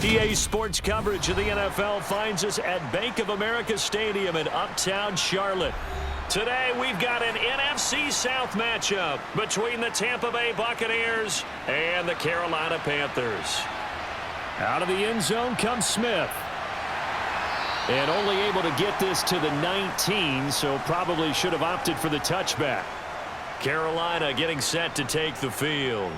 EA Sports coverage of the NFL finds us at Bank of America Stadium in Uptown Charlotte. Today, we've got an NFC South matchup between the Tampa Bay Buccaneers and the Carolina Panthers. Out of the end zone comes Smith. And only able to get this to the 19, so probably should have opted for the touchback. Carolina getting set to take the field.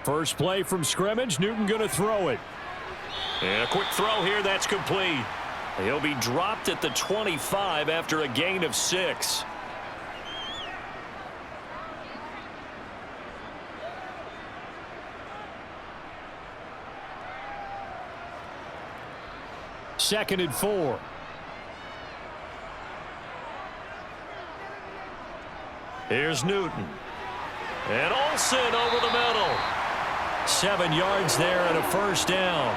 First play from scrimmage, Newton going to throw it. And a quick throw here, that's complete. He'll be dropped at the 25 after a gain of 6. Second and 4. Here's Newton. And Olsen over the middle. 7 yards there and a first down.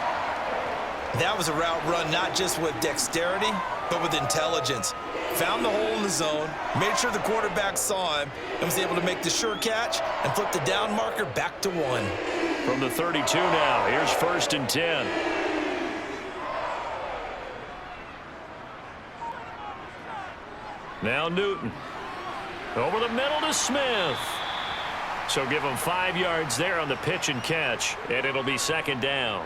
That was a route run not just with dexterity, but with intelligence. Found the hole in the zone, made sure the quarterback saw him, and was able to make the sure catch and flip the down marker back to 1. From the 32 now, here's first and 10. Now Newton. Over the middle to Smith. So give him 5 yards there on the pitch and catch, and it'll be second down.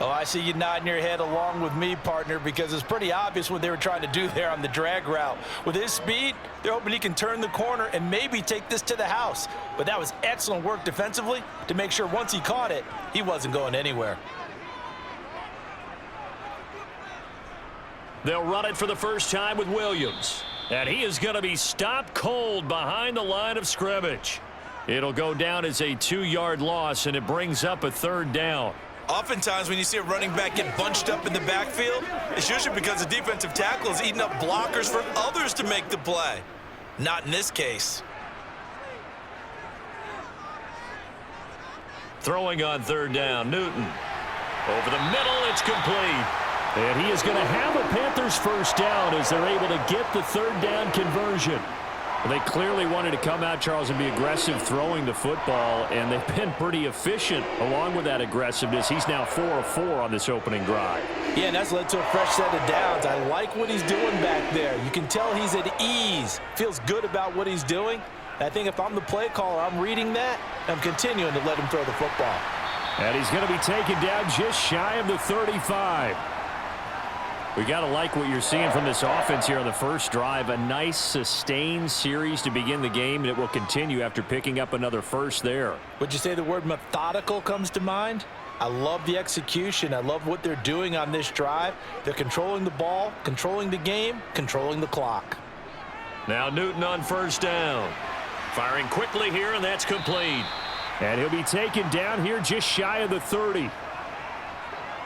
Oh, I see you nodding your head along with me, partner, because it's pretty obvious what they were trying to do there on the drag route. With his speed, they're hoping he can turn the corner and maybe take this to the house. But that was excellent work defensively to make sure once he caught it, he wasn't going anywhere. They'll run it for the first time with Williams. And he is going to be stopped cold behind the line of scrimmage. It'll go down as a 2-yard loss, and it brings up a third down. Oftentimes when you see a running back get bunched up in the backfield, it's usually because the defensive tackle is eating up blockers for others to make the play. Not in this case. Throwing on third down, Newton. Over the middle, it's complete. And he is going to have a Panthers first down as they're able to get the third down conversion. They clearly wanted to come out, Charles, and be aggressive throwing the football, and they've been pretty efficient along with that aggressiveness. He's now 4 of 4 on this opening drive. Yeah, and that's led to a fresh set of downs. I like what he's doing back there. You can tell he's at ease, feels good about what he's doing. And I think if I'm the play caller, I'm reading that, and I'm continuing to let him throw the football. And he's going to be taken down just shy of the 35. We got to like what you're seeing from this offense here on the first drive. A nice sustained series to begin the game, and it will continue after picking up another first there. Would you say the word methodical comes to mind? I love the execution. I love what they're doing on this drive. They're controlling the ball, controlling the game, controlling the clock. Now Newton on first down. Firing quickly here, and that's complete. And he'll be taken down here just shy of the 30.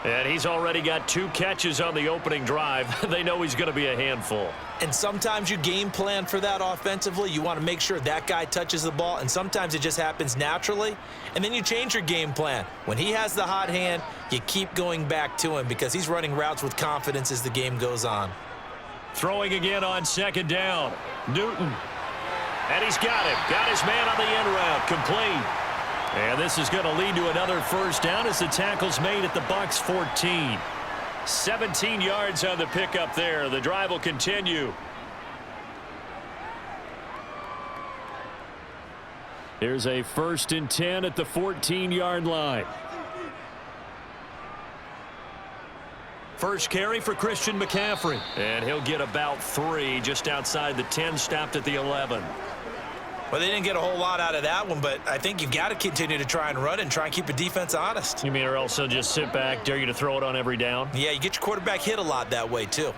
And he's already got 2 catches on the opening drive. They know he's going to be a handful. And sometimes you game plan for that offensively. You want to make sure that guy touches the ball, and sometimes it just happens naturally. And then you change your game plan. When he has the hot hand, you keep going back to him because he's running routes with confidence as the game goes on. Throwing again on second down. Newton. And he's got him. Got his man on the end route. Complete. And this is going to lead to another first down as the tackle's made at the Bucs 14. 17 yards on the pickup there. The drive will continue. Here's a first and 10 at the 14-yard line. First carry for Christian McCaffrey. And he'll get about 3 just outside the 10, stopped at the 11. Well, they didn't get a whole lot out of that one, but I think you've got to continue to try and run and try and keep the defense honest. You mean or else they'll just sit back, dare you to throw it on every down? Yeah, you get your quarterback hit a lot that way, too.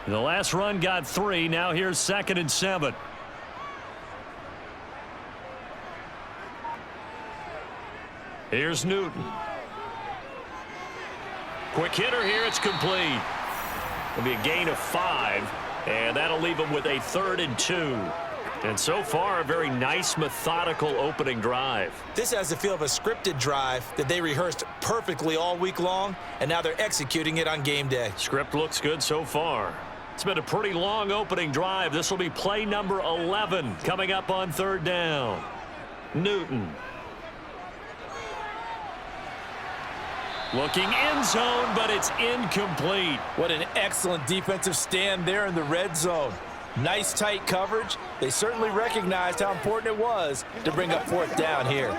The last run got 3. Now here's second and 7. Here's Newton. Quick hitter here. It's complete. It'll be a gain of 5, and that'll leave him with a 3rd and 2. And so far, a very nice, methodical opening drive. This has the feel of a scripted drive that they rehearsed perfectly all week long, and now they're executing it on game day. Script looks good so far. It's been a pretty long opening drive. This will be play number 11 coming up on third down. Newton. Looking end zone, but it's incomplete. What an excellent defensive stand there in the red zone. Nice tight coverage. They certainly recognized how important it was to bring up fourth down here.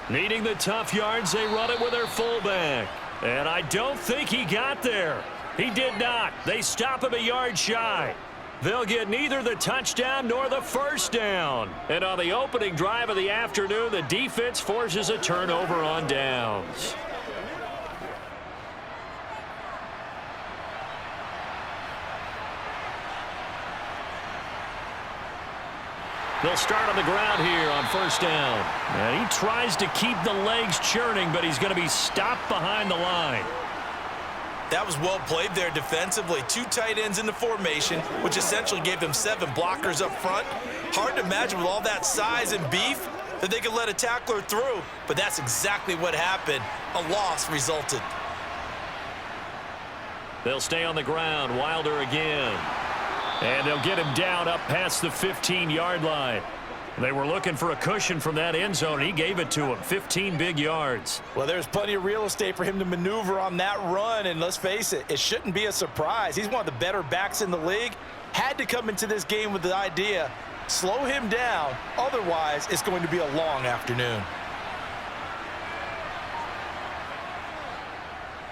Needing the tough yards, they run it with their fullback. And I don't think he got there. He did not. They stop him a yard shy. They'll get neither the touchdown nor the first down. And on the opening drive of the afternoon, the defense forces a turnover on downs. They'll start on the ground here on first down. And he tries to keep the legs churning, but he's going to be stopped behind the line. That was well played there defensively. Two tight ends in the formation, which essentially gave them 7 blockers up front. Hard to imagine with all that size and beef that they could let a tackler through, but that's exactly what happened. A loss resulted. They'll stay on the ground. Wilder again. And they'll get him down up past the 15-yard line. They were looking for a cushion from that end zone, and he gave it to him. 15 big yards. Well, there's plenty of real estate for him to maneuver on that run, and let's face it, it shouldn't be a surprise. He's one of the better backs in the league. Had to come into this game with the idea, slow him down, otherwise it's going to be a long afternoon.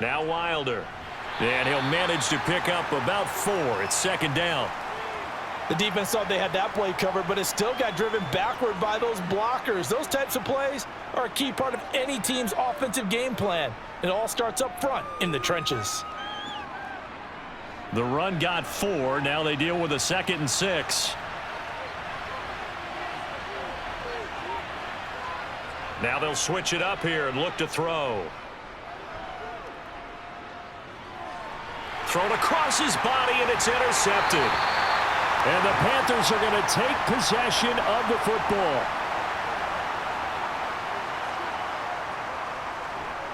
Now Wilder. And he'll manage to pick up about 4. It's second down. The defense thought they had that play covered, but it still got driven backward by those blockers. Those types of plays are a key part of any team's offensive game plan. It all starts up front in the trenches. The run got 4. Now they deal with a 2nd and 6. Now they'll switch it up here and look to throw. Thrown across his body, and it's intercepted. And the Panthers are going to take possession of the football.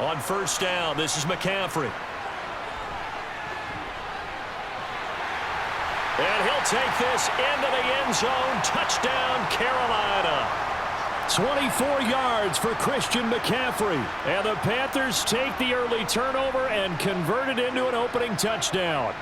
On first down, this is McCaffrey. And he'll take this into the end zone. Touchdown, Carolina. 24 yards for Christian McCaffrey. And the Panthers take the early turnover and convert it into an opening touchdown.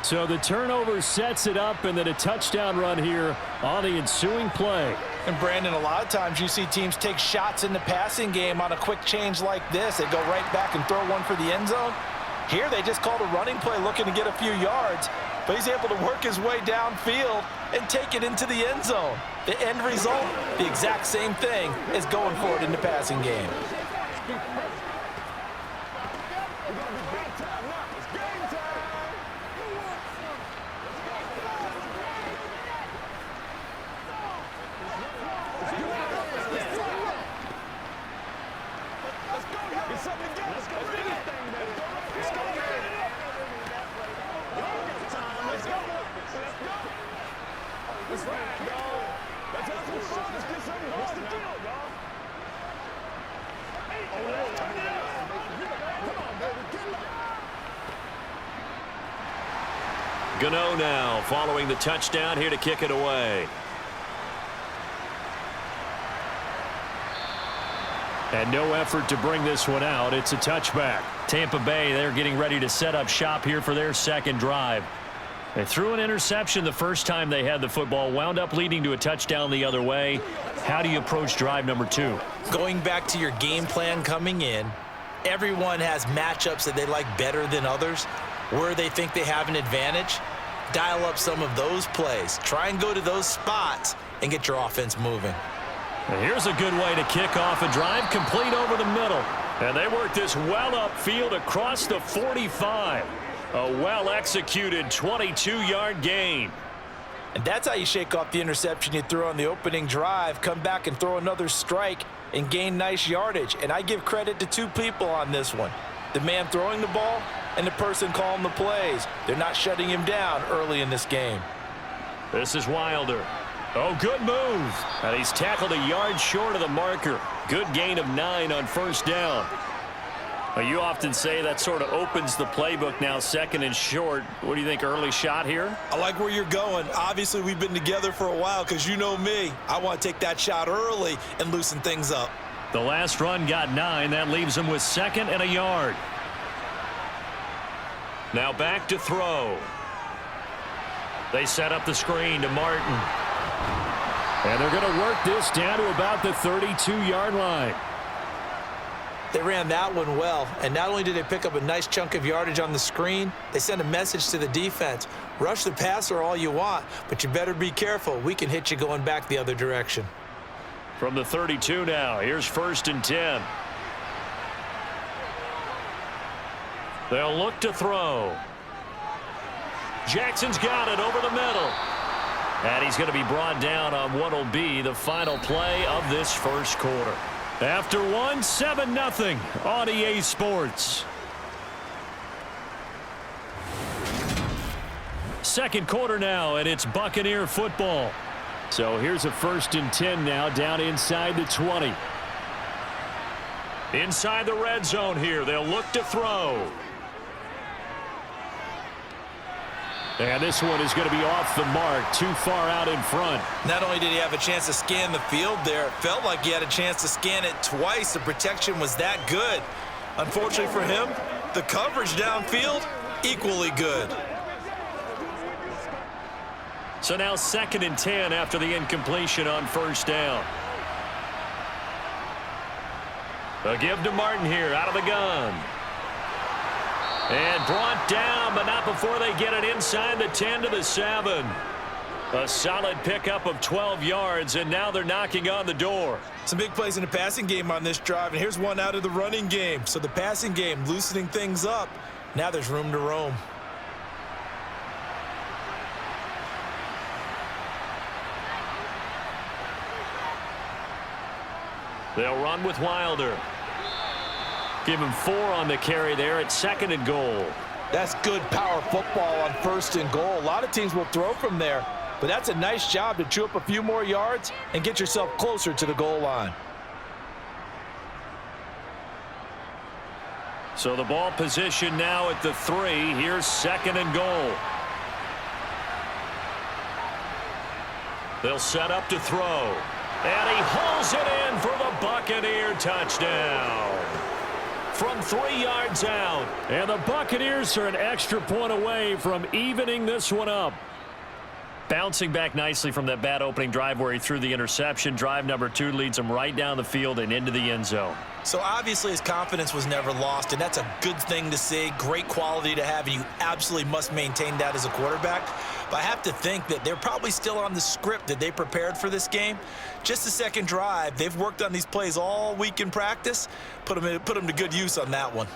So the turnover sets it up, and then a touchdown run here on the ensuing play. And Brandon, a lot of times you see teams take shots in the passing game on a quick change like this. They go right back and throw one for the end zone. Here they just called a running play looking to get a few yards, but he's able to work his way downfield and take it into the end zone. The end result, the exact same thing as going for it in the passing game. Gano now following the touchdown here to kick it away. And no effort to bring this one out. It's a touchback. Tampa Bay, they're getting ready to set up shop here for their second drive. They threw an interception the first time they had the football, wound up leading to a touchdown the other way. How do you approach drive number 2? Going back to your game plan coming in, everyone has matchups that they like better than others. Where they think they have an advantage, dial up some of those plays. Try and go to those spots and get your offense moving. And here's a good way to kick off a drive, complete over the middle. And they work this well upfield across the 45. A well-executed 22-yard gain. And that's how you shake off the interception you threw on the opening drive, come back and throw another strike and gain nice yardage. And I give credit to two people on this one. The man throwing the ball and the person calling the plays. They're not shutting him down early in this game. This is Wilder. Oh, good move. And he's tackled a yard short of the marker. Good gain of 9 on first down. Well, you often say that sort of opens the playbook now, 2nd and short. What do you think, early shot here? I like where you're going. Obviously, we've been together for a while because you know me. I want to take that shot early and loosen things up. The last run got 9. That leaves him with 2nd and a yard. Now back to throw. They set up the screen to Martin. And they're going to work this down to about the 32-yard line. They ran that one well, and not only did they pick up a nice chunk of yardage on the screen, they sent a message to the defense. Rush the passer all you want, but you better be careful. We can hit you going back the other direction. From the 32 now, here's 1st and 10. They'll look to throw. Jackson's got it over the middle. And he's going to be brought down on what will be the final play of this first quarter. After 7-0 on EA Sports. Second quarter now, and it's Buccaneer football. So here's a 1st and 10 now, down inside the 20. Inside the red zone here, they'll look to throw. And this one is going to be off the mark, too far out in front. Not only did he have a chance to scan the field there, it felt like he had a chance to scan it twice. The protection was that good. Unfortunately for him, the coverage downfield, equally good. So now 2nd and 10 after the incompletion on first down. They'll give to Martin here out of the gun. And brought down, but not before they get it inside the 10 to the 7. A solid pickup of 12 yards, and now they're knocking on the door. Some big plays in the passing game on this drive, and here's one out of the running game. So the passing game loosening things up. Now there's room to roam. They'll run with Wilder. Give him 4 on the carry there at 2nd and goal. That's good power football on 1st and goal. A lot of teams will throw from there, but that's a nice job to chew up a few more yards and get yourself closer to the goal line. So the ball position now at the 3. Here's 2nd and goal. They'll set up to throw. And he hauls it in for the Buccaneer touchdown. From 3 yards out. And the Buccaneers are an extra point away from evening this one up. Bouncing back nicely from that bad opening drive where he threw the interception. Drive number 2 leads him right down the field and into the end zone. So obviously his confidence was never lost, and that's a good thing to see. Great quality to have, and you absolutely must maintain that as a quarterback. But I have to think that they're probably still on the script that they prepared for this game. Just the second drive. They've worked on these plays all week in practice. Put them to good use on that one.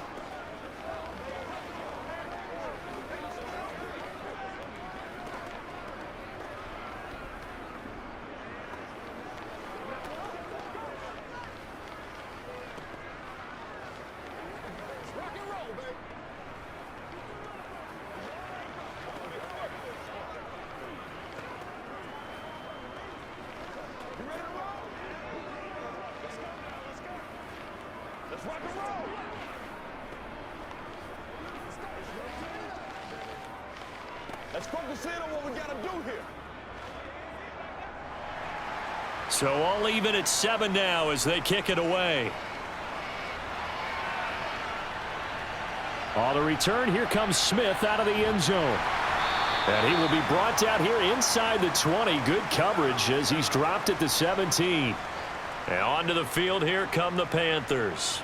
Let's focus in on what we got to do here. So all even at 7 now as they kick it away. On the return, here comes Smith out of the end zone. And he will be brought down here inside the 20. Good coverage as he's dropped at the 17. And onto the field, here come the Panthers.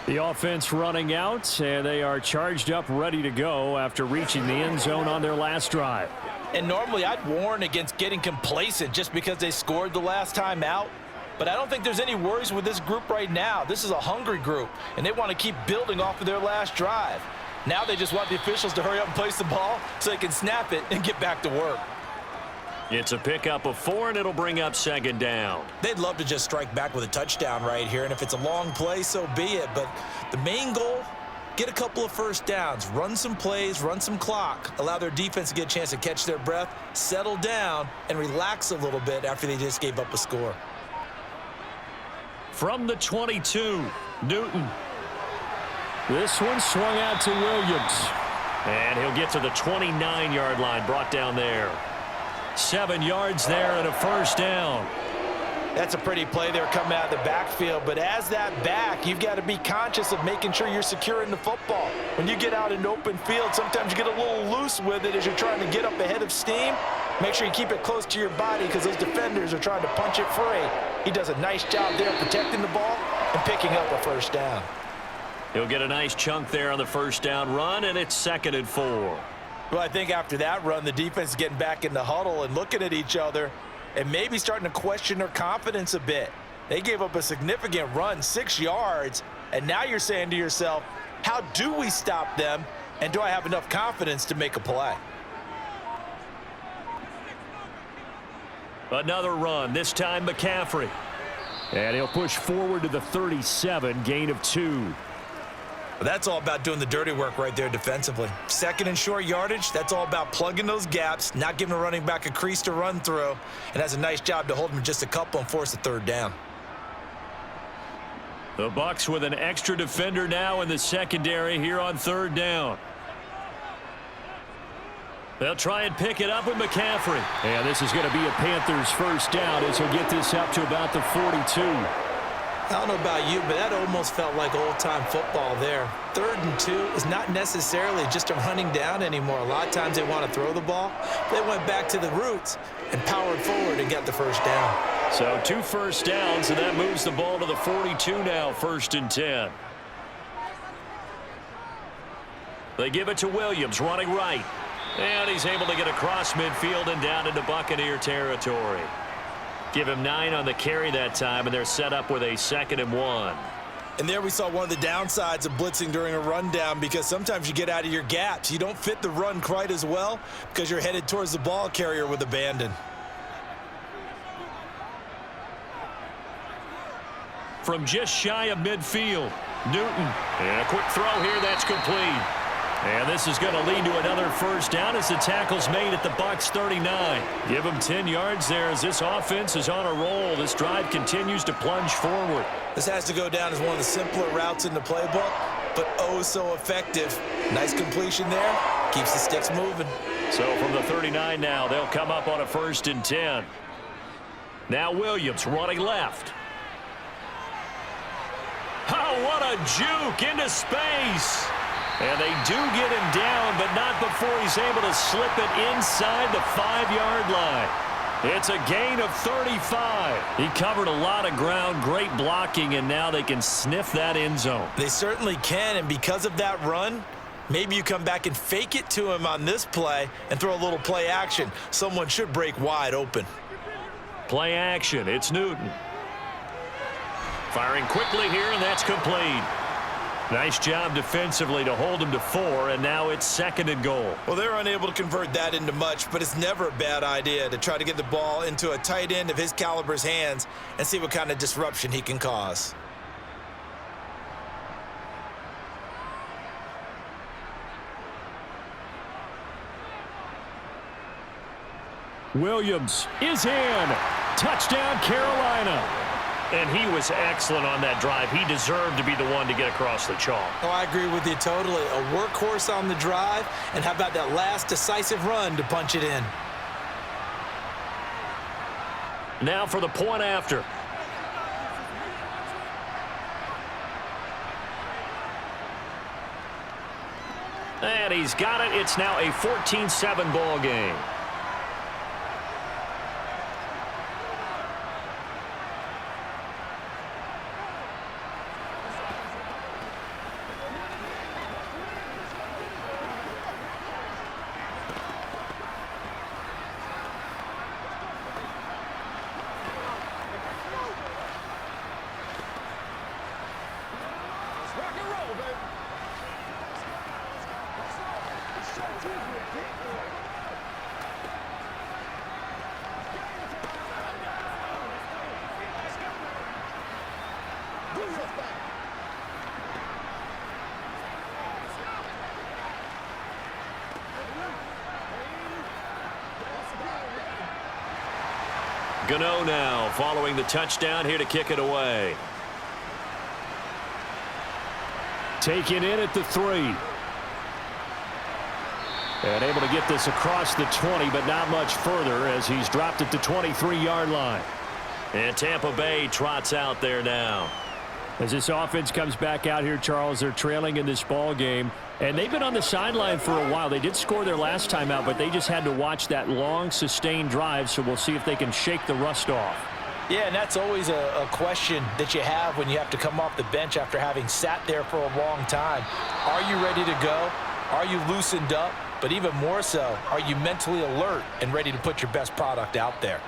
The offense running out, and they are charged up, ready to go after reaching the end zone on their last drive. And normally I'd warn against getting complacent just because they scored the last time out. But I don't think there's any worries with this group right now. This is a hungry group, and they want to keep building off of their last drive. Now they just want the officials to hurry up and place the ball so they can snap it and get back to work. It's a pickup of 4, and it'll bring up second down. They'd love to just strike back with a touchdown right here, and if it's a long play, so be it. But the main goal, get a couple of first downs, run some plays, run some clock, allow their defense to get a chance to catch their breath, settle down, and relax a little bit after they just gave up a score. From the 22, Newton. This one swung out to Williams. And he'll get to the 29-yard line, brought down there. 7 yards there and a first down. That's a pretty play there coming out of the backfield, but as that back, you've got to be conscious of making sure you're securing the football. When you get out in open field, sometimes you get a little loose with it as you're trying to get up ahead of steam. Make sure you keep it close to your body because those defenders are trying to punch it free. He does a nice job there protecting the ball and picking up a first down. He'll get a nice chunk there on the first down run, and it's 2nd and 4. Well, I think after that run, the defense is getting back in the huddle and looking at each other and maybe starting to question their confidence a bit. They gave up a significant run, 6 yards, and now you're saying to yourself, how do we stop them, and do I have enough confidence to make a play? Another run, this time McCaffrey. And he'll push forward to the 37, gain of 2. That's all about doing the dirty work right there defensively. 2nd and short yardage, that's all about plugging those gaps, not giving a running back a crease to run through, and has a nice job to hold him just a couple and force a 3rd down. The Bucs with an extra defender now in the secondary here on 3rd down. They'll try and pick it up with McCaffrey. And this is going to be a Panthers first down as he'll get this up to about the 42. I don't know about you, but that almost felt like old-time football there. 3rd and 2 is not necessarily just a running down anymore. A lot of times they want to throw the ball. They went back to the roots and powered forward and got the first down. So 2 first downs, and that moves the ball to the 42 now, 1st and 10. They give it to Williams, running right. And he's able to get across midfield and down into Buccaneer territory. Give him 9 on the carry that time, and they're set up with a 2nd and 1. And there we saw one of the downsides of blitzing during a rundown, because sometimes you get out of your gaps. You don't fit the run quite as well because you're headed towards the ball carrier with abandon. From just shy of midfield, Newton. And a quick throw here, that's complete. And this is going to lead to another first down as the tackle's made at the Bucs 39. Give them 10 yards there as this offense is on a roll. This drive continues to plunge forward. This has to go down as one of the simpler routes in the playbook, but oh so effective. Nice completion there. Keeps the sticks moving. So from the 39 now, they'll come up on a 1st and 10. Now Williams running left. Oh, what a juke into space. And they do get him down, but not before he's able to slip it inside the 5-yard line. It's a gain of 35. He covered a lot of ground, great blocking, and now they can sniff that end zone. They certainly can, and because of that run, maybe you come back and fake it to him on this play and throw a little play action. Someone should break wide open. Play action, it's Newton. Firing quickly here, and that's complete. Nice job defensively to hold him to 4, and now it's 2nd and goal. Well, they're unable to convert that into much, but it's never a bad idea to try to get the ball into a tight end of his caliber's hands and see what kind of disruption he can cause. Williams is in. Touchdown, Carolina. And he was excellent on that drive. He deserved to be the one to get across the chalk. Oh, I agree with you totally. A workhorse on the drive, and how about that last decisive run to punch it in? Now for the point after. And he's got it. It's now a 14-7 ball game. Gano now following the touchdown here to kick it away. Taken in at the 3. And able to get this across the 20, but not much further as he's dropped it to 23-yard line. And Tampa Bay trots out there now. As this offense comes back out here, Charles, they're trailing in this ball game. And they've been on the sideline for a while. They did score their last time out, but they just had to watch that long, sustained drive, so we'll see if they can shake the rust off. Yeah, and that's always a question that you have when you have to come off the bench after having sat there for a long time. Are you ready to go? Are you loosened up? But even more so, are you mentally alert and ready to put your best product out there?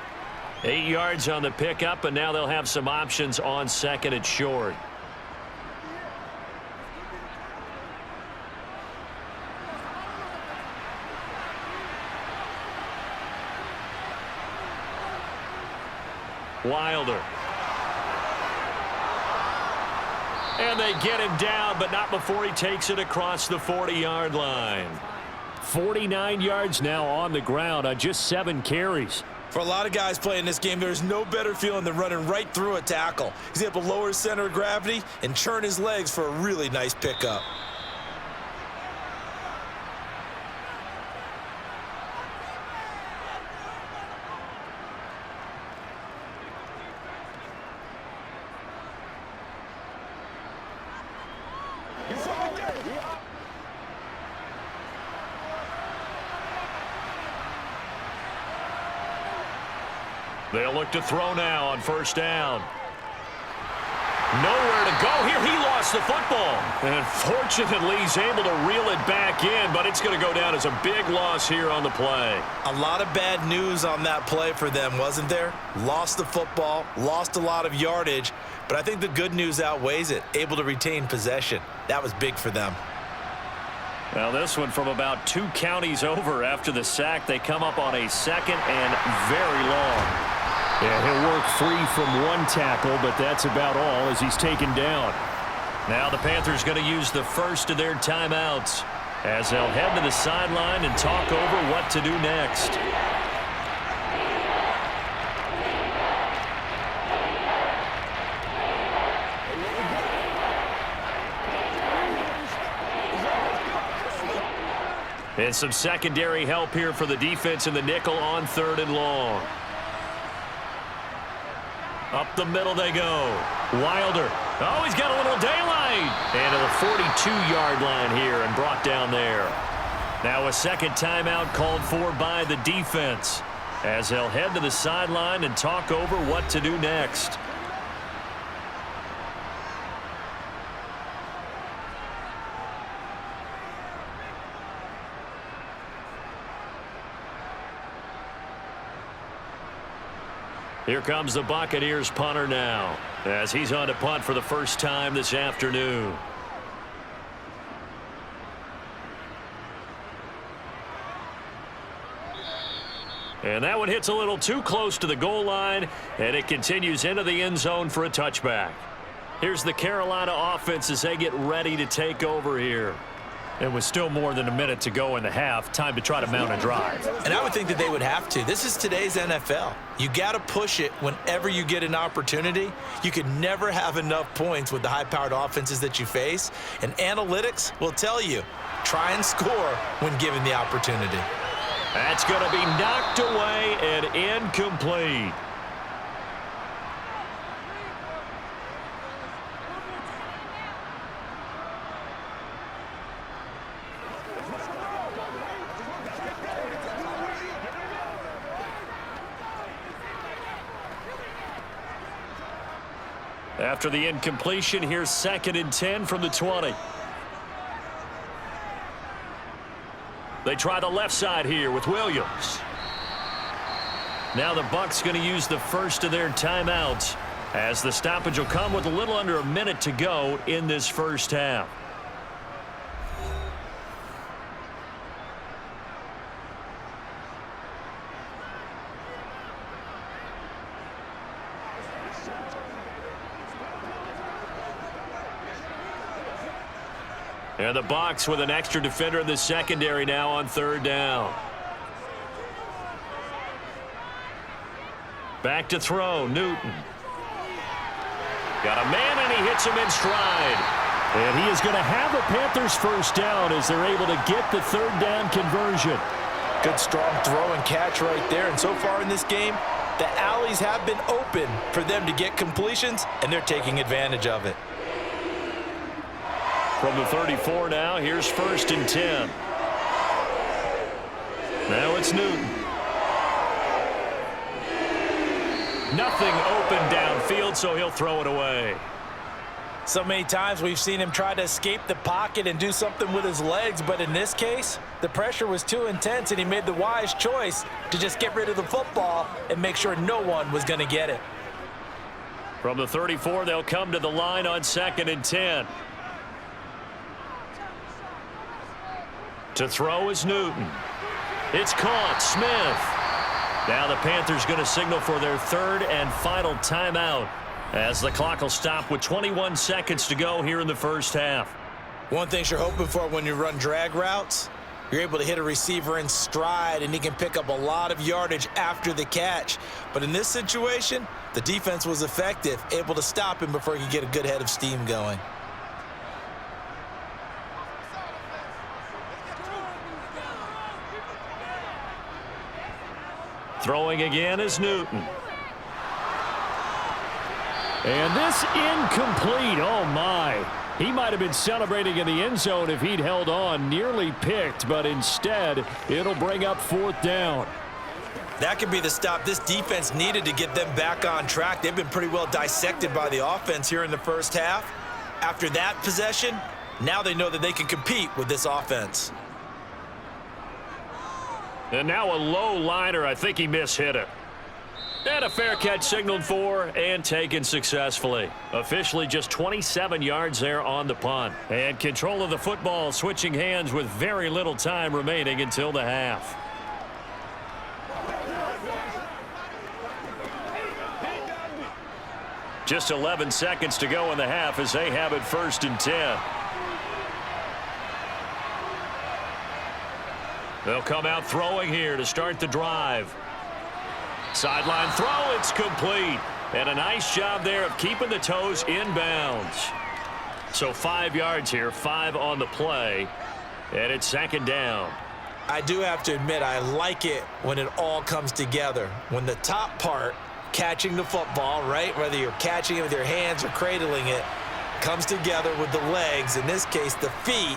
8 yards on the pickup, and now they'll have some options on second and short. Wilder. And they get him down, but not before he takes it across the 40-yard line. 49 yards now on the ground on just 7 carries. For a lot of guys playing this game, there's no better feeling than running right through a tackle. He's able to lower his center of gravity and churn his legs for a really nice pickup. They'll look to throw now on first down. Nowhere to go here. He lost the football. And fortunately, he's able to reel it back in, but it's going to go down as a big loss here on the play. A lot of bad news on that play for them, wasn't there? Lost the football, lost a lot of yardage, but I think the good news outweighs it. Able to retain possession. That was big for them. Well, this one from about 2 counties over after the sack. They come up on a second and very long. Yeah, he'll work free from 1 tackle, but that's about all as he's taken down. Now the Panthers going to use the first of their timeouts as they'll head to the sideline and talk over what to do next. And some secondary help here for the defense in the nickel on 3rd and long. Up the middle they go. Wilder. Oh, he's got a little daylight. And to the 42-yard line here and brought down there. Now a second timeout called for by the defense as they'll head to the sideline and talk over what to do next. Here comes the Buccaneers punter now as he's on to punt for the first time this afternoon. And that one hits a little too close to the goal line, and it continues into the end zone for a touchback. Here's the Carolina offense as they get ready to take over here. And with still more than a minute to go in the half, time to try to mount a drive. And I would think that they would have to. This is today's NFL. You got to push it whenever you get an opportunity. You can never have enough points with the high-powered offenses that you face. And analytics will tell you, try and score when given the opportunity. That's going to be knocked away and incomplete. After the incompletion, here's 2nd and 10 from the 20. They try the left side here with Williams. Now the Bucs going to use the first of their timeouts as the stoppage will come with a little under a minute to go in this first half. And the Bucs with an extra defender in the secondary now on 3rd down. Back to throw, Newton. Got a man, and he hits him in stride. And he is going to have a Panthers first down as they're able to get the third down conversion. Good strong throw and catch right there. And so far in this game, the alleys have been open for them to get completions, and they're taking advantage of it. From the 34 now, here's 1st and 10. Now it's Newton. Nothing open downfield, so he'll throw it away. So many times we've seen him try to escape the pocket and do something with his legs, but in this case, the pressure was too intense, and he made the wise choice to just get rid of the football and make sure no one was going to get it. From the 34, they'll come to the line on 2nd and 10. To throw is Newton. It's caught. Smith. Now the Panthers going to signal for their 3rd and final timeout as the clock will stop with 21 seconds to go here in the first half. One thing you're hoping for when you run drag routes, you're able to hit a receiver in stride, and he can pick up a lot of yardage after the catch. But in this situation, the defense was effective, able to stop him before he could get a good head of steam going. Throwing again is Newton. And this incomplete. Oh, my. He might have been celebrating in the end zone if he'd held on. Nearly picked, but instead, it'll bring up 4th down. That could be the stop this defense needed to get them back on track. They've been pretty well dissected by the offense here in the first half. After that possession, now they know that they can compete with this offense. And now a low liner. I think he mishit it. And a fair catch signaled for and taken successfully. Officially just 27 yards there on the punt. And control of the football switching hands with very little time remaining until the half. Just 11 seconds to go in the half as they have it 1st and 10. They'll come out throwing here to start the drive. Sideline throw, it's complete. And a nice job there of keeping the toes inbounds. So 5 yards here, 5 on the play. And it's 2nd down. I do have to admit, I like it when it all comes together. When the top part, catching the football, right, whether you're catching it with your hands or cradling it, comes together with the legs, in this case the feet,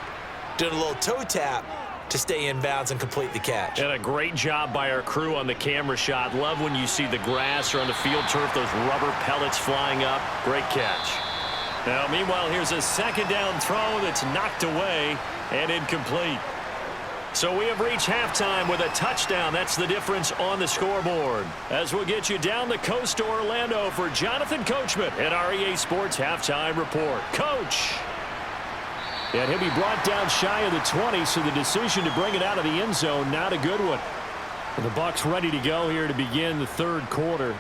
doing a little toe tap to stay in bounds and complete the catch. And a great job by our crew on the camera shot. Love when you see the grass or on the field turf, those rubber pellets flying up. Great catch. Now, meanwhile, here's a 2nd down throw that's knocked away and incomplete. So we have reached halftime with a touchdown. That's the difference on the scoreboard. As we'll get you down the coast to Orlando for Jonathan Coachman at our EA Sports Halftime Report. Coach. And he'll be brought down shy of the 20, so the decision to bring it out of the end zone, not a good one. And the Bucs ready to go here to begin the 3rd quarter.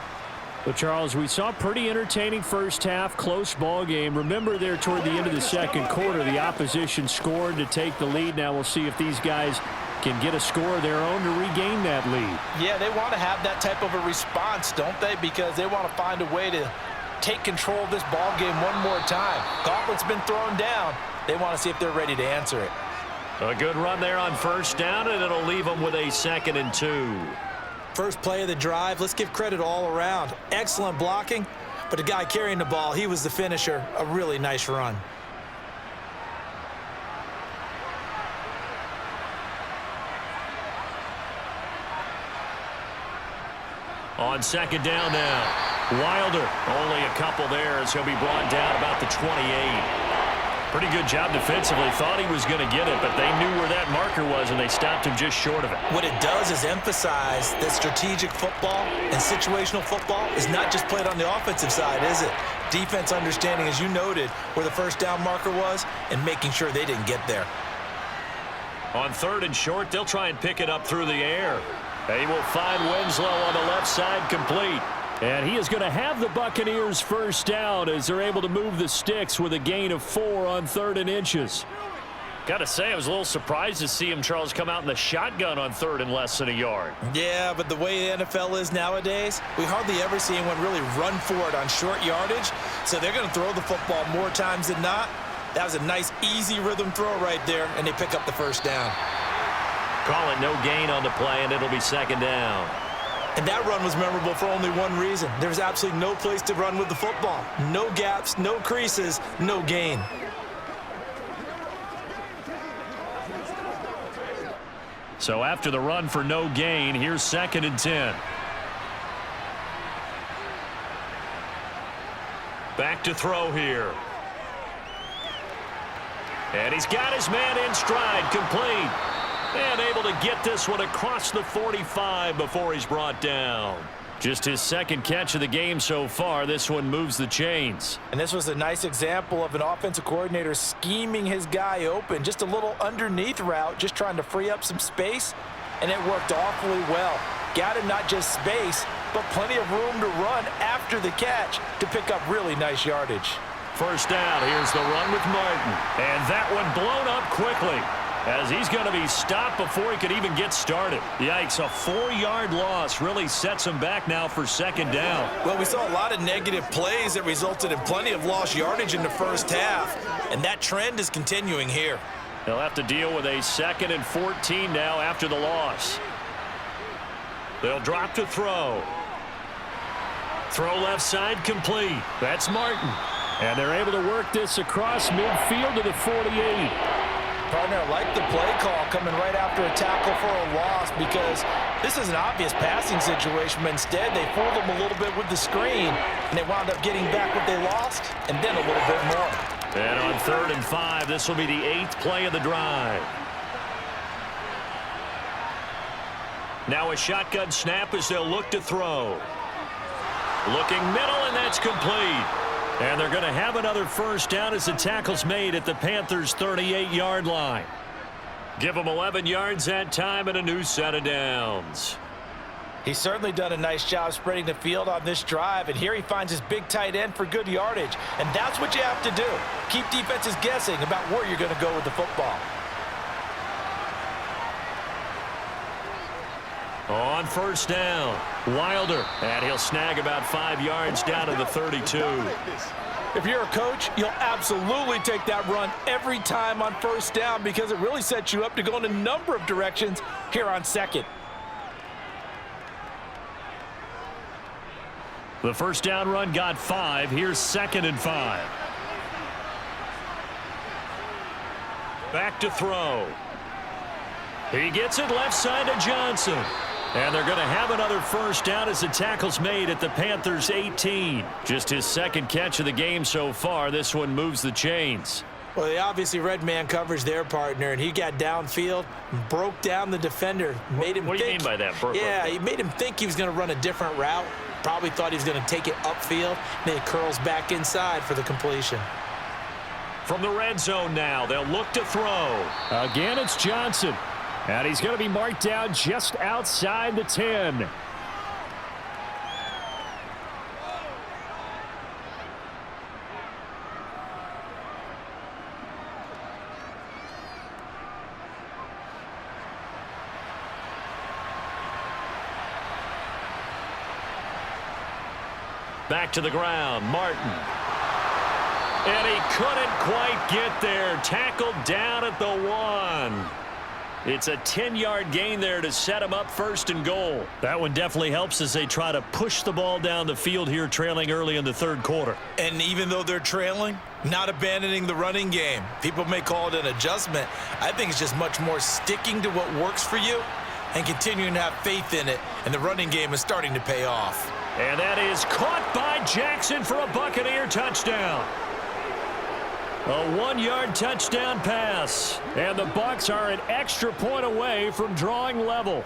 But, Charles, we saw a pretty entertaining first half, close ball game. Remember there toward the end of the 2nd quarter, the opposition scored to take the lead. Now we'll see if these guys can get a score of their own to regain that lead. Yeah, they want to have that type of a response, don't they? Because they want to find a way to take control of this ball game one more time. Gauntlet's been thrown down. They want to see if they're ready to answer it. A good run there on 1st down, and it'll leave them with a 2nd and 2. First play of the drive, let's give credit all around. Excellent blocking, but the guy carrying the ball, he was the finisher. A really nice run. On 2nd down now, Wilder, only a couple there as he'll be brought down about the 28. Pretty good job defensively. Thought he was going to get it, but they knew where that marker was, and they stopped him just short of it. What it does is emphasize that strategic football and situational football is not just played on the offensive side, is it? Defense understanding, as you noted, where the 1st down marker was and making sure they didn't get there. On 3rd and short, they'll try and pick it up through the air. They will find Winslow on the left side, complete. And he is going to have the Buccaneers first down as they're able to move the sticks with a gain of 4 on 3rd and inches. Got to say, I was a little surprised to see him, Charles, come out in the shotgun on 3rd and less than a yard. Yeah, but the way the NFL is nowadays, we hardly ever see anyone really run for it on short yardage. So they're going to throw the football more times than not. That was a nice, easy rhythm throw right there, and they pick up the first down. Call it no gain on the play, and it'll be 2nd down. And that run was memorable for only one reason. There was absolutely no place to run with the football. No gaps, no creases, no gain. So after the run for no gain, here's 2nd and 10. Back to throw here. And he's got his man in stride, complete. And able to get this one across the 45 before he's brought down. Just his 2nd catch of the game so far. This one moves the chains. And this was a nice example of an offensive coordinator scheming his guy open. Just a little underneath route, just trying to free up some space. And it worked awfully well. Got him not just space, but plenty of room to run after the catch to pick up really nice yardage. First down, here's the run with Martin. And that one blown up quickly, as he's going to be stopped before he could even get started. Yikes, a 4-yard loss really sets him back now for 2nd down. Well, we saw a lot of negative plays that resulted in plenty of lost yardage in the first half, and that trend is continuing here. He'll have to deal with a 2nd and 14 now after the loss. They'll drop to throw. Throw left side complete. That's Martin. And they're able to work this across midfield to the 48. Partner, I like the play call coming right after a tackle for a loss, because this is an obvious passing situation, but instead they fooled them a little bit with the screen, and they wound up getting back what they lost, and then a little bit more. And on 3rd and 5, this will be the 8th play of the drive. Now a shotgun snap as they'll look to throw. Looking middle, and that's complete. And they're going to have another first down as the tackle's made at the Panthers' 38-yard line. Give them 11 yards that time and a new set of downs. He's certainly done a nice job spreading the field on this drive, and here he finds his big tight end for good yardage. And that's what you have to do. Keep defenses guessing about where you're going to go with the football. On first down, Wilder, and he'll snag about 5 yards down to the 32. If you're a coach, you'll absolutely take that run every time on first down, because it really sets you up to go in a number of directions here on 2nd. The first down run got 5. Here's 2nd and 5. Back to throw. He gets it left side to Johnson. And they're going to have another first down as the tackle's made at the Panthers' 18. Just his 2nd catch of the game so far. This one moves the chains. Well, they obviously read man coverage their partner, and he got downfield, broke down the defender, made him think. What do you mean by that? Yeah, he made him think he was going to run a different route. Probably thought he was going to take it upfield. Then he curls back inside for the completion. From the red zone now, they'll look to throw. Again, it's Johnson. And he's going to be marked down just outside the 10. Back to the ground, Martin. And he couldn't quite get there. Tackled down at the 1. It's a 10-yard gain there to set him up 1st and goal. That one definitely helps as they try to push the ball down the field here, trailing early in the 3rd quarter. And even though they're trailing, not abandoning the running game. People may call it an adjustment. I think it's just much more sticking to what works for you and continuing to have faith in it. And the running game is starting to pay off. And that is caught by Jackson for a Buccaneer touchdown. A 1-yard touchdown pass. And the Bucs are an extra point away from drawing level.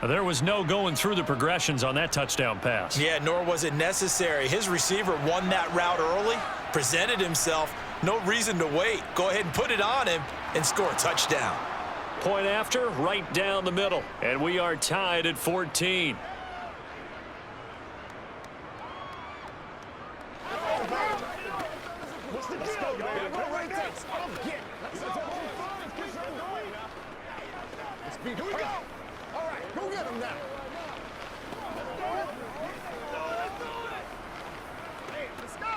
There was no going through the progressions on that touchdown pass. Yeah, nor was it necessary. His receiver won that route early, presented himself, no reason to wait. Go ahead and put it on him and score a touchdown. Point after, right down the middle. And we are tied at 14. Here we go. All right, go get him now. Hey, let's go.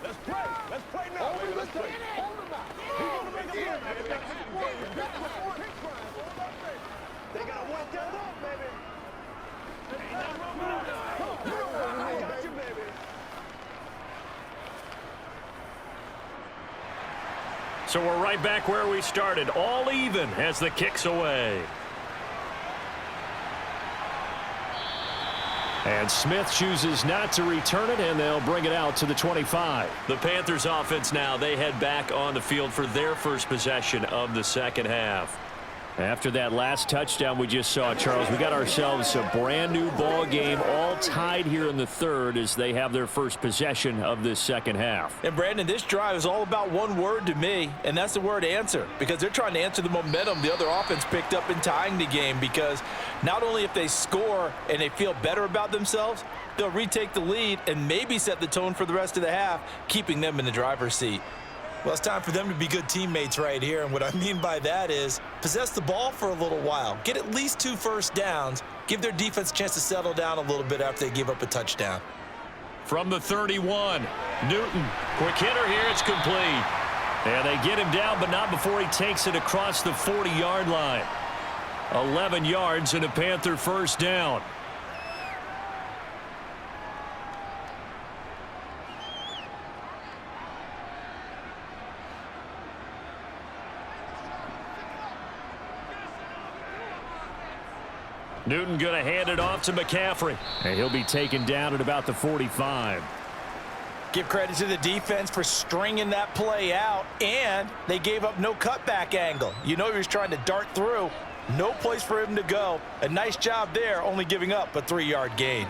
Let's play. Let's play now. Let's play. Hold him out. He's going to make a run. They got to work that up, baby. Ain't nothing wrong with that. I got you, baby. So we're right back where we started, all even as the kick's away. And Smith chooses not to return it, and they'll bring it out to the 25. The Panthers offense now, they head back on the field for their first possession of the second half. After that last touchdown we just saw, Charles, we got ourselves a brand new ball game, all tied here in the third as they have their first possession of this second half. And Brandon, this drive is all about one word to me, and that's the word answer, because they're trying to answer the momentum the other offense picked up in tying the game, because not only if they score and they feel better about themselves, they'll retake the lead and maybe set the tone for the rest of the half, keeping them in the driver's seat. Well, it's time for them to be good teammates right here, and what I mean by that is possess the ball for a little while, get at least 2 first downs, give their defense a chance to settle down a little bit after they give up a touchdown. From the 31, Newton, quick hitter here, it's complete. And they get him down, but not before he takes it across the 40-yard line. 11 yards and a Panther first down. Newton going to hand it off to McCaffrey. And he'll be taken down at about the 45. Give credit to the defense for stringing that play out, and they gave up no cutback angle. You know he was trying to dart through. No place for him to go. A nice job there, only giving up a 3-yard gain.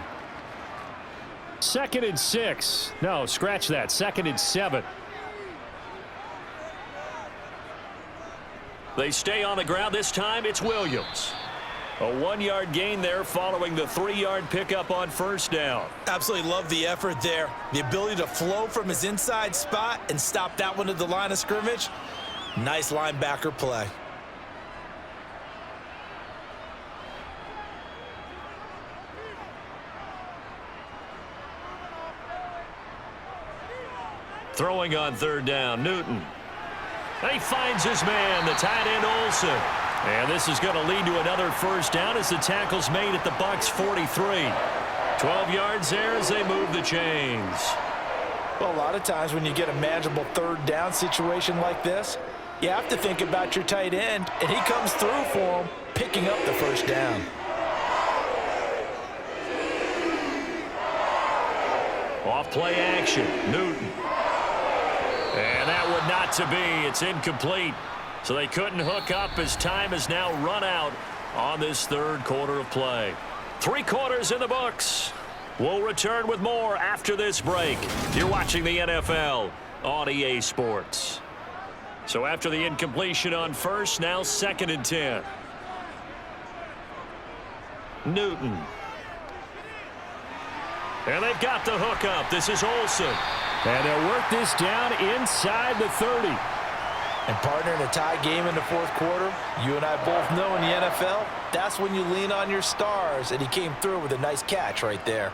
2nd and 6. No, scratch that. 2nd and 7. They stay on the ground. This time it's Williams. A 1-yard gain there following the 3-yard pickup on first down. Absolutely love the effort there. The ability to flow from his inside spot and stop that one at the line of scrimmage. Nice linebacker play. Throwing on 3rd down, Newton. And he finds his man, the tight end Olsen. And this is going to lead to another first down as the tackle's made at the Bucs 43. 12 yards there as they move the chains. Well, a lot of times when you get a manageable 3rd down situation like this, you have to think about your tight end, and he comes through for him, picking up the first down. Off play action, Newton. And that would not to be. It's incomplete. So they couldn't hook up as time has now run out on this 3rd quarter of play. 3 quarters in the books. We'll return with more after this break. You're watching the NFL on EA Sports. So after the incompletion on first, now 2nd and 10. Newton. And they've got the hookup. This is Olsen. And they'll work this down inside the 30. And partner, in a tie game in the 4th quarter, you and I both know in the NFL, that's when you lean on your stars, and he came through with a nice catch right there.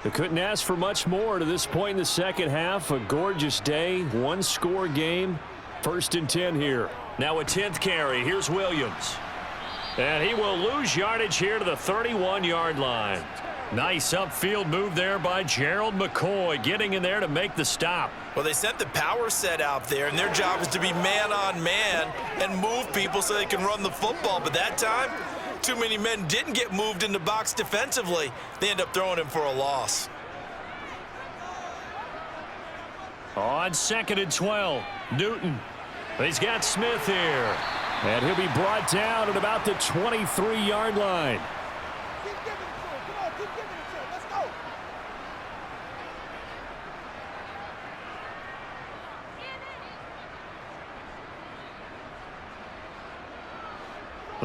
They couldn't ask for much more to this point in the second half. A gorgeous day, 1-score game, 1st and 10 here. Now a 10th carry. Here's Williams. And he will lose yardage here to the 31-yard line. Nice upfield move there by Gerald McCoy, getting in there to make the stop. Well, they sent the power set out there, and their job is to be man-on-man and move people so they can run the football. But that time, too many men didn't get moved in the box defensively. They end up throwing him for a loss. On 2nd and 12, Newton. He's got Smith here. And he'll be brought down at about the 23-yard line.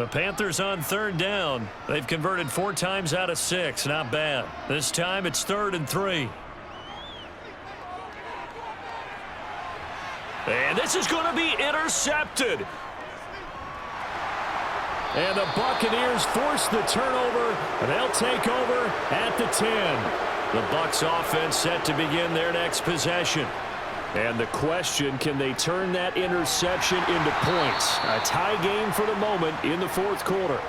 The Panthers on third down. They've converted 4 times out of 6. Not bad. This time it's 3rd and 3. And this is going to be intercepted. And the Buccaneers force the turnover, and they'll take over at the 10. The Bucs offense set to begin their next possession. And the question, can they turn that interception into points? A tie game for the moment in the 4th quarter.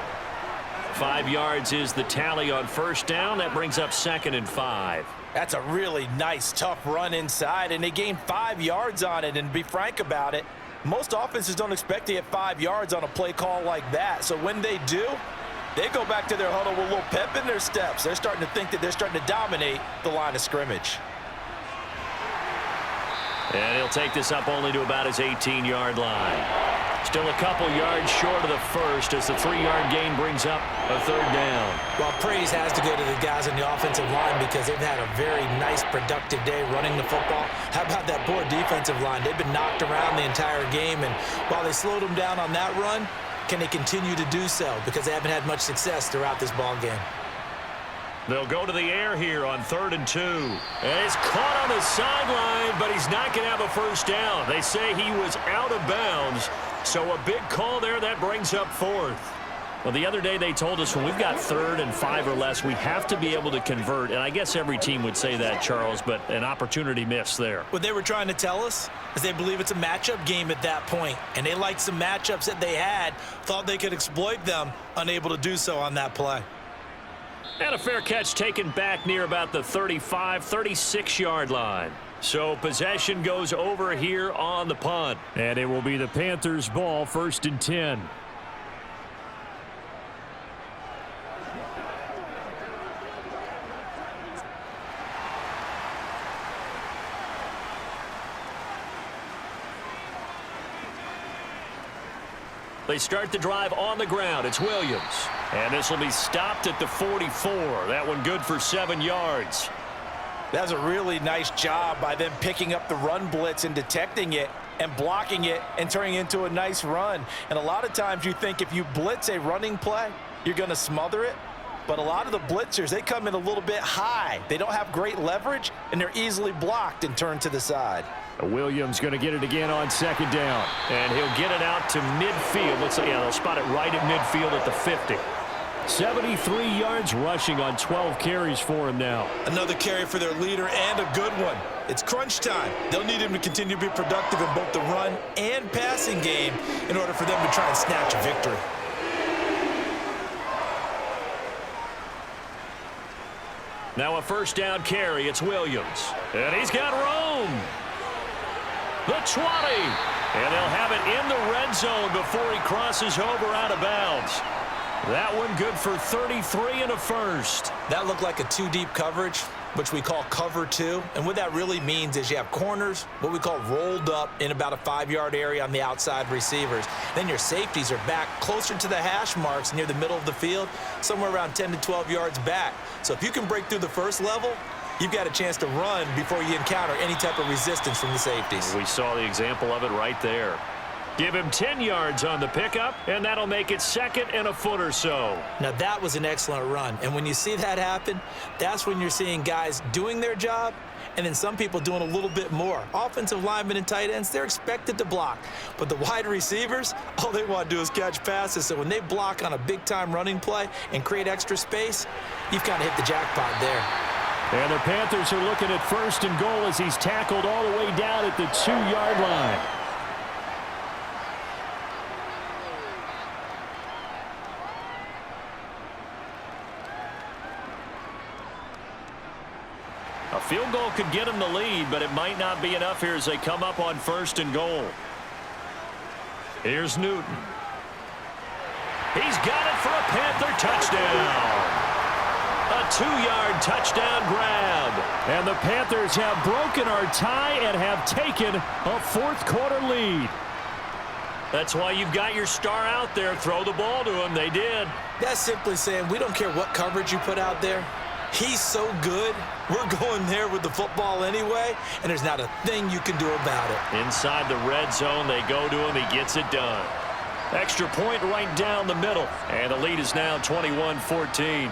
5 yards is the tally on first down. That brings up 2nd and 5. That's a really nice, tough run inside, and they gained 5 yards on it. And to be frank about it, most offenses don't expect to get 5 yards on a play call like that. So when they do, they go back to their huddle with a little pep in their steps. They're starting to think that they're starting to dominate the line of scrimmage. And he'll take this up only to about his 18-yard line. Still a couple yards short of the first as the 3-yard gain brings up a 3rd down. Well, praise has to go to the guys on the offensive line because they've had a very nice, productive day running the football. How about that poor defensive line? They've been knocked around the entire game, and while they slowed them down on that run, can they continue to do so? Because they haven't had much success throughout this ball game. They'll go to the air here on 3rd and 2. And it's caught on the sideline, but he's not going to have a first down. They say he was out of bounds. So a big call there. That brings up 4th. Well, the other day they told us when we've got 3rd and 5 or less, we have to be able to convert. And I guess every team would say that, Charles, but an opportunity missed there. What they were trying to tell us is they believe it's a matchup game at that point. And they liked some matchups that they had, thought they could exploit them, unable to do so on that play. And a fair catch taken back near about the 35, 36-yard line. So possession goes over here on the punt. And it will be the Panthers' ball, 1st and 10. They start the drive on the ground. It's Williams. And this will be stopped at the 44. That one good for 7 yards. That was a really nice job by them picking up the run blitz and detecting it and blocking it and turning it into a nice run. And a lot of times you think if you blitz a running play, you're going to smother it. But a lot of the blitzers, they come in a little bit high. They don't have great leverage, and they're easily blocked and turned to the side. Williams going to get it again on 2nd down. And he'll get it out to midfield. Let's say, yeah, they'll spot it right at midfield at the 50. 73 yards rushing on 12 carries for him now. Another carry for their leader and a good one. It's crunch time. They'll need him to continue to be productive in both the run and passing game in order for them to try and snatch a victory. Now a 1st down carry. It's Williams. And he's got room. The 20. And they'll have it in the red zone before he crosses over out of bounds. That one good for 33 and a first. That looked like a 2-deep coverage, which we call cover 2. And what that really means is you have corners, what we call rolled up in about a 5-yard area on the outside receivers. Then your safeties are back closer to the hash marks near the middle of the field, somewhere around 10 to 12 yards back. So if you can break through the first level, you've got a chance to run before you encounter any type of resistance from the safeties. We saw the example of it right there. Give him 10 yards on the pickup, and that'll make it 2nd and a foot or so. Now, that was an excellent run. And when you see that happen, that's when you're seeing guys doing their job and then some people doing a little bit more. Offensive linemen and tight ends, they're expected to block. But the wide receivers, all they want to do is catch passes. So when they block on a big-time running play and create extra space, you've kind of hit the jackpot there. And the Panthers are looking at 1st and goal as he's tackled all the way down at the 2-yard line. A field goal could get them the lead, but it might not be enough here as they come up on 1st and goal. Here's Newton. He's got it for a Panther touchdown. A 2-yard touchdown grab. And the Panthers have broken our tie and have taken a 4th quarter lead. That's why you've got your star out there. Throw the ball to him. They did. That's simply saying we don't care what coverage you put out there. He's so good, we're going there with the football anyway, and there's not a thing you can do about it. Inside the red zone, they go to him. He gets it done. Extra point right down the middle. And the lead is now 21-14.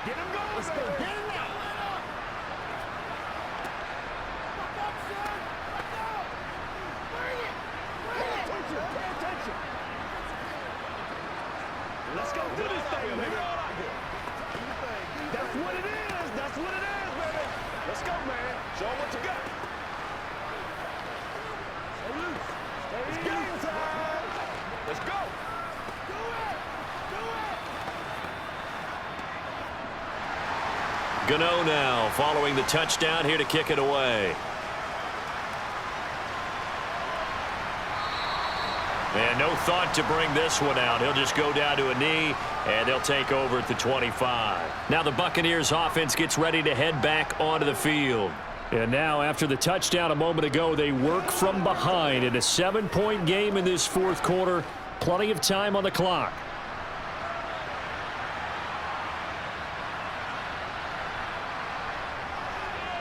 Get him going. Let's go. Get him now. Pay attention. Let's go do this thing, baby. That's what it is. That's what it is, baby. Let's go, man. Show them what you got. Stay loose. It's game time. Let's go. Do it. Do it. Gano now following the touchdown here to kick it away. And no thought to bring this one out. He'll just go down to a knee, and they'll take over at the 25. Now the Buccaneers offense gets ready to head back onto the field. And now after the touchdown a moment ago, they work from behind in a 7-point game in this fourth quarter. Plenty of time on the clock.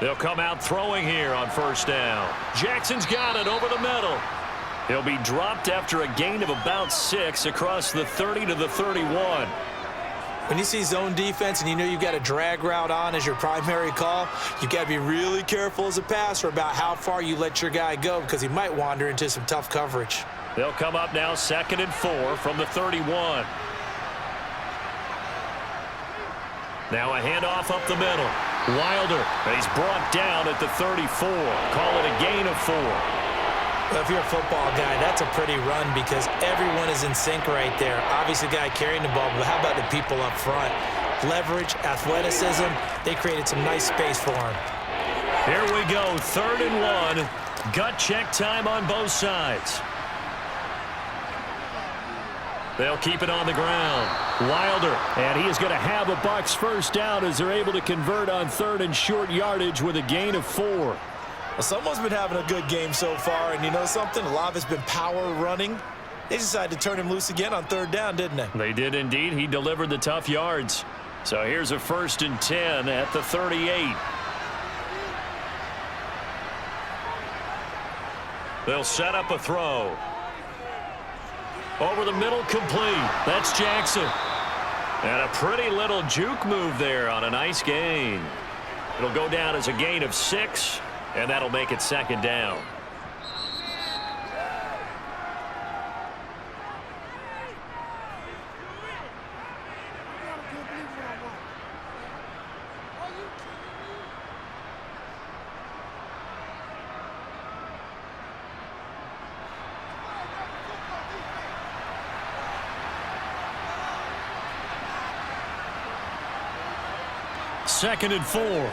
They'll come out throwing here on first down. Jackson's got it over the middle. He'll be dropped after a gain of about 6 across the 30 to the 31. When you see zone defense and you know you've got a drag route on as your primary call, you've got to be really careful as a passer about how far you let your guy go because he might wander into some tough coverage. They'll come up now 2nd and 4 from the 31. Now a handoff up the middle. Wilder, and he's brought down at the 34. Call it a gain of 4. Well, if you're a football guy, that's a pretty run because everyone is in sync right there. Obviously, the guy carrying the ball, but how about the people up front? Leverage, athleticism, they created some nice space for him. Here we go, 3rd and 1. Gut check time on both sides. They'll keep it on the ground. Wilder, and he is going to have a Bucs first down as they're able to convert on 3rd and short yardage with a gain of 4. Well, someone's been having a good game so far, and you know something? A lot of it's been power running. They decided to turn him loose again on 3rd down, didn't they? They did indeed. He delivered the tough yards. So here's a 1st and 10 at the 38. They'll set up a throw. Over the middle, complete. That's Jackson. And a pretty little juke move there on a nice gain. It'll go down as a gain of 6, and that'll make it 2nd down. Second and 4.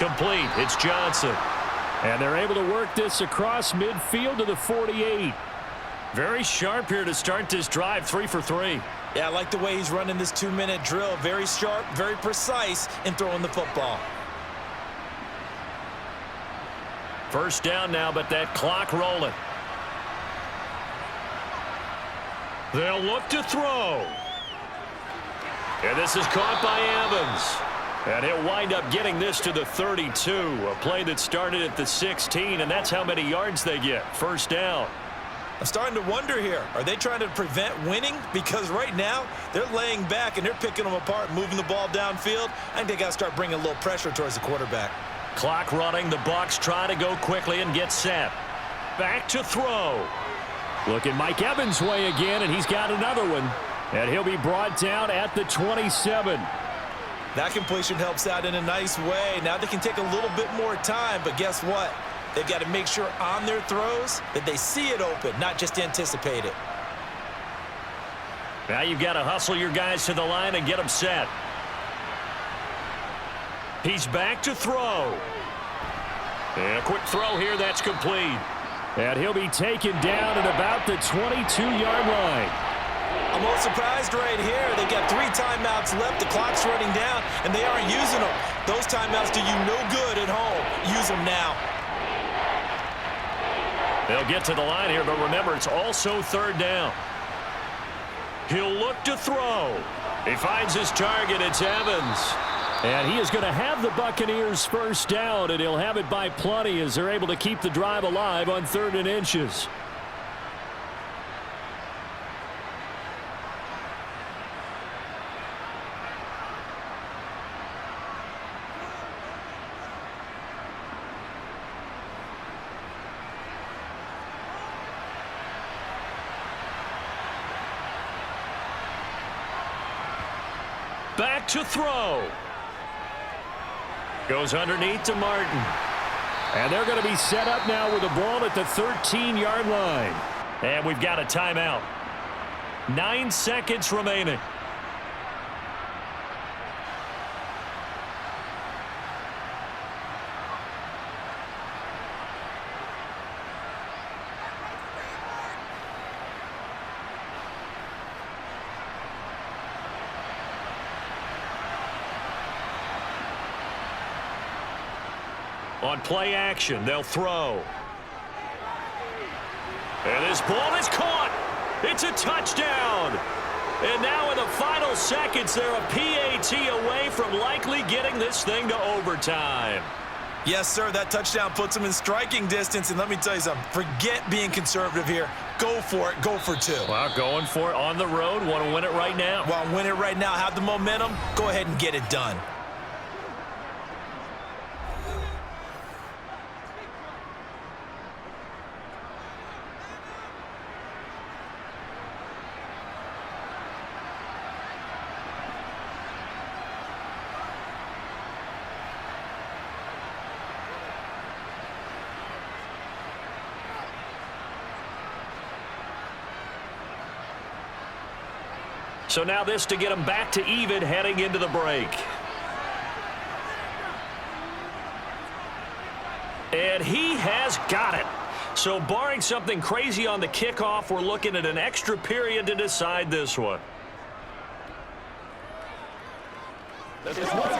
Complete. It's Johnson. And they're able to work this across midfield to the 48. Very sharp here to start this drive, 3 for 3. Yeah, I like the way he's running this 2-minute drill. Very sharp, very precise in throwing the football. First down now, but that clock rolling. They'll look to throw. And this is caught by Evans. And he'll wind up getting this to the 32. A play that started at the 16, and that's how many yards they get. First down. I'm starting to wonder here. Are they trying to prevent winning? Because right now, they're laying back and they're picking them apart, moving the ball downfield. I think they got to start bringing a little pressure towards the quarterback. Clock running. The Bucs try to go quickly and get set. Back to throw. Looking Mike Evans' way again, and he's got another one. And he'll be brought down at the 27. That completion helps out in a nice way. Now they can take a little bit more time, but guess what? They've got to make sure on their throws that they see it open, not just anticipate it. Now you've got to hustle your guys to the line and get them set. He's back to throw. And a quick throw here, that's complete. And he'll be taken down at about the 22-yard line. I'm a little surprised right here. They got 3 timeouts left. The clock's running down, and they aren't using them. Those timeouts do you no good at home. Use them now. They'll get to the line here, but remember, it's also 3rd down. He'll look to throw. He finds his target. It's Evans. And he is going to have the Buccaneers first down, and he'll have it by plenty as they're able to keep the drive alive on 3rd and inches. Back to throw. Goes underneath to Martin. And they're going to be set up now with the ball at the 13-yard line. And we've got a timeout. 9 seconds remaining. On play action, they'll throw. And this ball is caught. It's a touchdown. And now in the final seconds, they're a PAT away from likely getting this thing to overtime. Yes, sir, that touchdown puts them in striking distance. And let me tell you something, forget being conservative here. Go for it. Go for 2. Well, going for it on the road. Want to win it right now. Well, win it right now. Have the momentum. Go ahead and get it done. So now this to get them back to even heading into the break. And he has got it. So barring something crazy on the kickoff, we're looking at an extra period to decide this one. Let's go, y'all.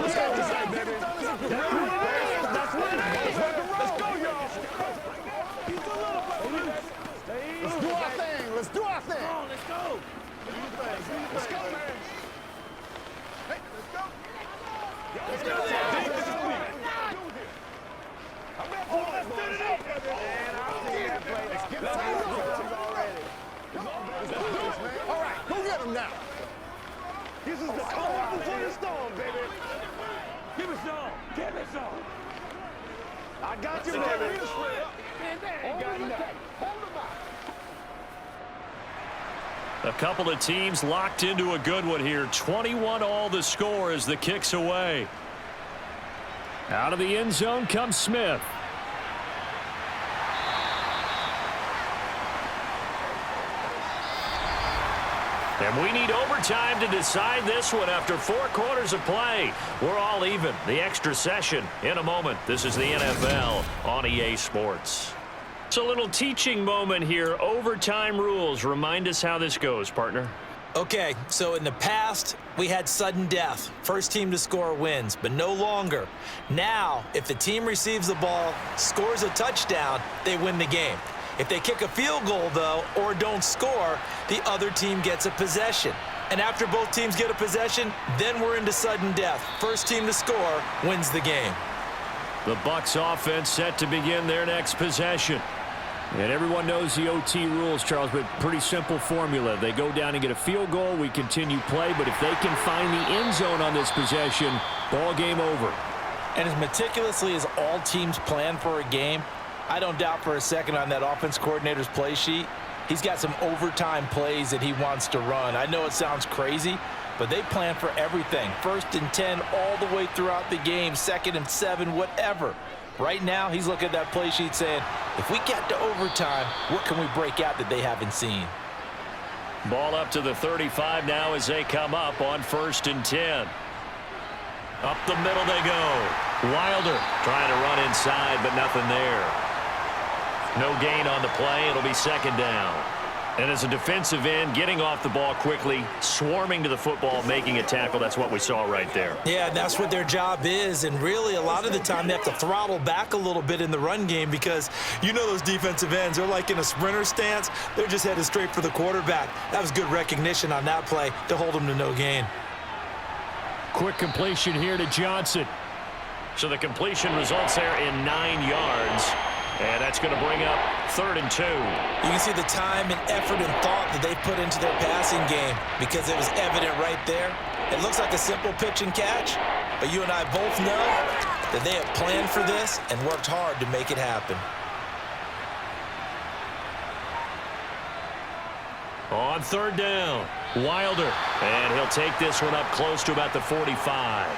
Let's do our thing. Let's do our thing. Come on, let's go. Let's go, man. Hey, let's go. Let's go. Let's do it. Man, I've seen that play. Let's get it already. Come on, let's do this, man. All right, go get him now. This is the calm before the storm, baby. Give me some. Give me some. I got you, baby. Man, that ain't got nothing. Hold him out. A couple of teams locked into a good one here. 21 all the score as the kick's away. Out of the end zone comes Smith. And we need overtime to decide this one after 4 quarters of play. We're all even. The extra session in a moment. This is the NFL on EA Sports. It's a little teaching moment here. Overtime rules. Remind us how this goes, partner. Okay, so in the past, we had sudden death. First team to score wins, but no longer. Now, if the team receives the ball, scores a touchdown, they win the game. If they kick a field goal, though, or don't score, the other team gets a possession. And after both teams get a possession, then we're into sudden death. First team to score wins the game. The Bucs offense set to begin their next possession. And everyone knows the OT rules, Charles, but pretty simple formula. They go down and get a field goal, we continue play, but if they can find the end zone on this possession, ball game over. And as meticulously as all teams plan for a game, I don't doubt for a second on that offense coordinator's play sheet, he's got some overtime plays that he wants to run. I know it sounds crazy, but they plan for everything. 1st and 10 all the way throughout the game, 2nd and 7, whatever. Right now, he's looking at that play sheet saying, if we get to overtime, what can we break out that they haven't seen? Ball up to the 35 now as they come up on 1st and 10. Up the middle they go. Wilder trying to run inside, but nothing there. No gain on the play. It'll be 2nd down. And as a defensive end, getting off the ball quickly, swarming to the football, making a tackle, that's what we saw right there. Yeah, that's what their job is, and really a lot of the time they have to throttle back a little bit in the run game because you know those defensive ends, they're like in a sprinter stance. They're just headed straight for the quarterback. That was good recognition on that play to hold them to no gain. quick completion here to Johnson. So the completion results there in 9 yards. And that's going to bring up 3rd and 2. You can see the time and effort and thought that they put into their passing game because it was evident right there. It looks like a simple pitch and catch, but you and I both know that they have planned for this and worked hard to make it happen. On 3rd down, Wilder. And he'll take this one up close to about the 45.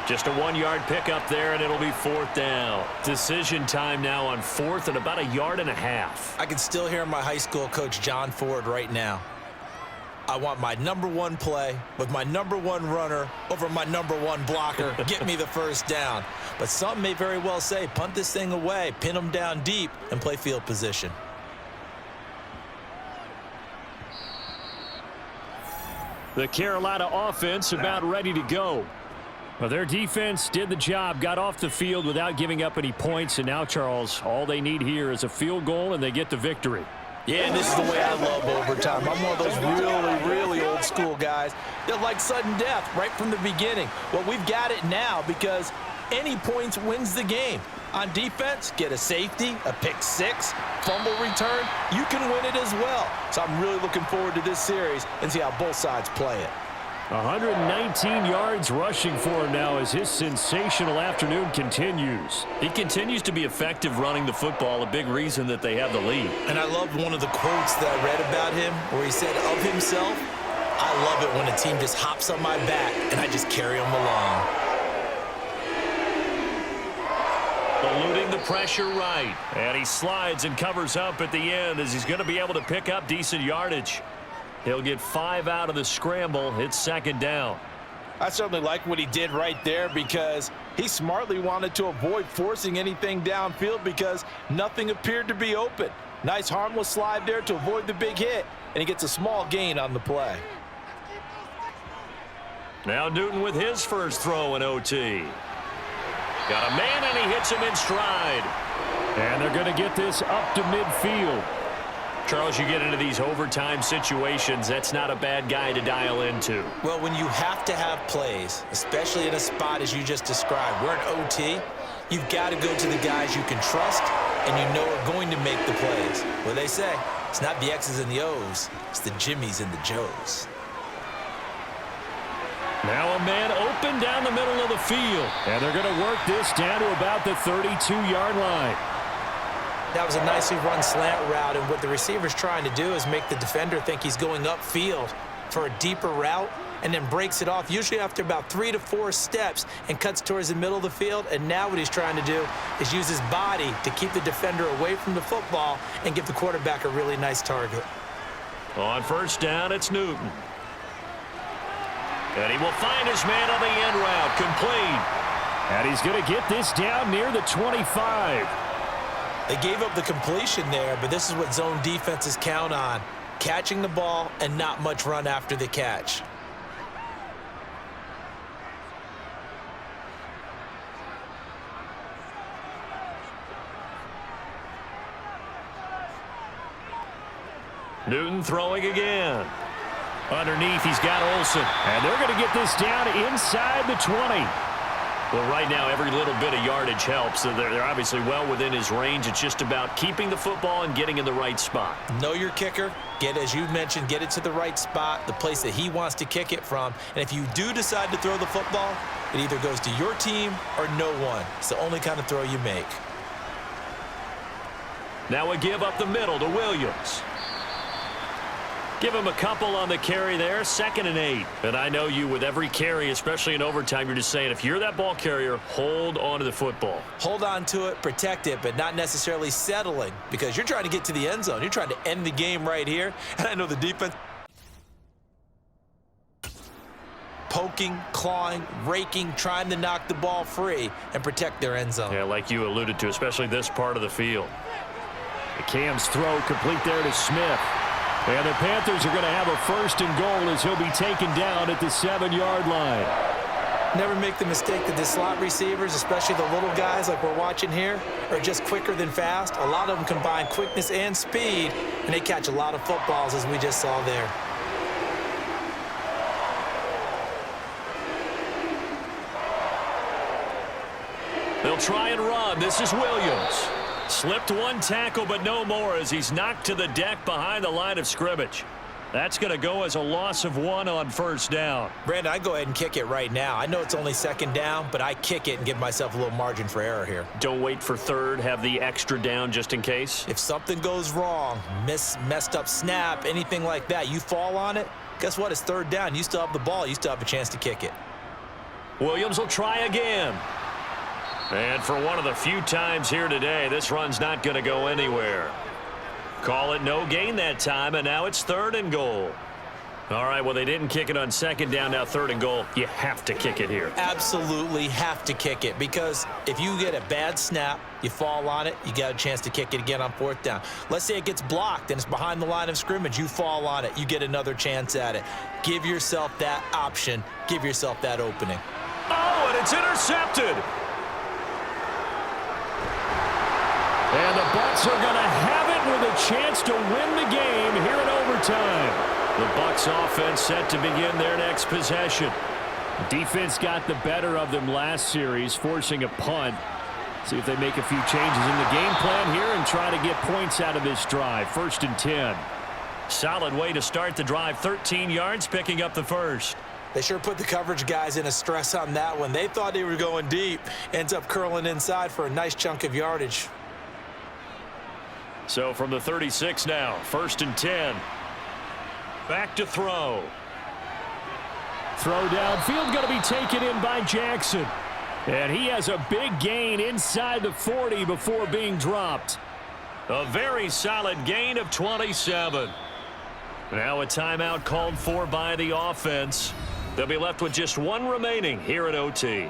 Just a 1-yard pickup there, and it'll be 4th down. Decision time now on 4th and about 1.5 yards. I can still hear my high school coach, John Ford, right now. I want my #1 play with my #1 runner over my #1 blocker. Get me the first down. But some may very well say, punt this thing away, pin them down deep, and play field position. The Carolina offense about ready to go. Well, their defense did the job, got off the field without giving up any points, and now, Charles, all they need here is a field goal, and they get the victory. Yeah, this is the way I love overtime. I'm one of those really old school guys that like sudden death right from the beginning. Well, we've got it now because any points wins the game. On defense, get a safety, a pick six, fumble return, you can win it as well. So I'm really looking forward to this series and see how both sides play it. 119 yards rushing for him now as his sensational afternoon continues. He continues to be effective running the football, a big reason that they have the lead. And I loved one of the quotes that I read about him where he said of himself, I love it when a team just hops on my back and I just carry them along. Eluding the pressure right. And he slides and covers up at the end as he's going to be able to pick up decent yardage. He'll get 5 out of the scramble. It's 2nd down. I certainly like what he did right there because he smartly wanted to avoid forcing anything downfield because nothing appeared to be open. Nice harmless slide there to avoid the big hit, and he gets a small gain on the play. Now Newton with his first throw in OT. Got a man, and he hits him in stride. And they're going to get this up to midfield. Charles, you get into these overtime situations, that's not a bad guy to dial into. Well, when you have to have plays, especially in a spot as you just described, we're in OT, you've got to go to the guys you can trust and you know are going to make the plays. What they say, it's not the X's and the O's, it's the Jimmies and the Joes. Now a man open down the middle of the field. And they're going to work this down to about the 32-yard line. That was a nicely run slant route, and what the receiver's trying to do is make the defender think he's going upfield for a deeper route and then breaks it off, usually after about 3 to 4 steps, and cuts towards the middle of the field. And now what he's trying to do is use his body to keep the defender away from the football and give the quarterback a really nice target. On 1st down, it's Newton. And he will find his man on the end route, complete. And he's going to get this down near the 25. They gave up the completion there, but this is what zone defenses count on. Catching the ball and not much run after the catch. Newton throwing again. Underneath, he's got Olsen. And they're going to get this down inside the 20. Well, right now, every little bit of yardage helps. So they're obviously well within his range. It's just about keeping the football and getting in the right spot. Know your kicker. Get, as you mentioned, get it to the right spot, the place that he wants to kick it from. And if you do decide to throw the football, it either goes to your team or no one. It's the only kind of throw you make. Now a give up the middle to Williams. Give him a couple on the carry there, 2nd and 8. And I know you, with every carry, especially in overtime, you're just saying, if you're that ball carrier, hold on to the football. Hold on to it, protect it, but not necessarily settling, because you're trying to get to the end zone. You're trying to end the game right here. And I know the defense poking, clawing, raking, trying to knock the ball free and protect their end zone. Yeah, like you alluded to, especially this part of the field. The Cam's throw complete there to Smith. And the Panthers are going to have a 1st and goal as he'll be taken down at the 7-yard line. Never make the mistake that the slot receivers, especially the little guys like we're watching here, are just quicker than fast. A lot of them combine quickness and speed, and they catch a lot of footballs, as we just saw there. They'll try and run. This is Williams. Slipped one tackle, but no more as he's knocked to the deck behind the line of scrimmage. That's going to go as a loss of 1 on first down. Brandon, I go ahead and kick it right now. I know it's only second down, but I kick it and give myself a little margin for error here. Don't wait for third. Have the extra down just in case. If something goes wrong, messed up snap, anything like that, you fall on it, guess what? It's third down. You still have the ball. You still have a chance to kick it. Williams will try again. And for one of the few times here today, this run's not going to go anywhere. Call it no gain that time, and now it's 3rd and goal. All right, well, they didn't kick it on second down, now 3rd and goal. You have to kick it here. Absolutely have to kick it, because if you get a bad snap, you fall on it, you got a chance to kick it again on 4th down. Let's say it gets blocked and it's behind the line of scrimmage. You fall on it, you get another chance at it. Give yourself that option. Give yourself that opening. Oh, and it's intercepted. And the Bucs are going to have it with a chance to win the game here in overtime. The Bucs offense set to begin their next possession. Defense got the better of them last series, forcing a punt. See if they make a few changes in the game plan here and try to get points out of this drive. 1st and 10. Solid way to start the drive. 13 yards, picking up the first. They sure put the coverage guys in a stress on that one. They thought they were going deep. Ends up curling inside for a nice chunk of yardage. So from the 36 now, 1st and 10. Back to throw. Throw downfield going to be taken in by Jackson. And he has a big gain inside the 40 before being dropped. A very solid gain of 27. Now a timeout called for by the offense. They'll be left with just 1 remaining here at OT.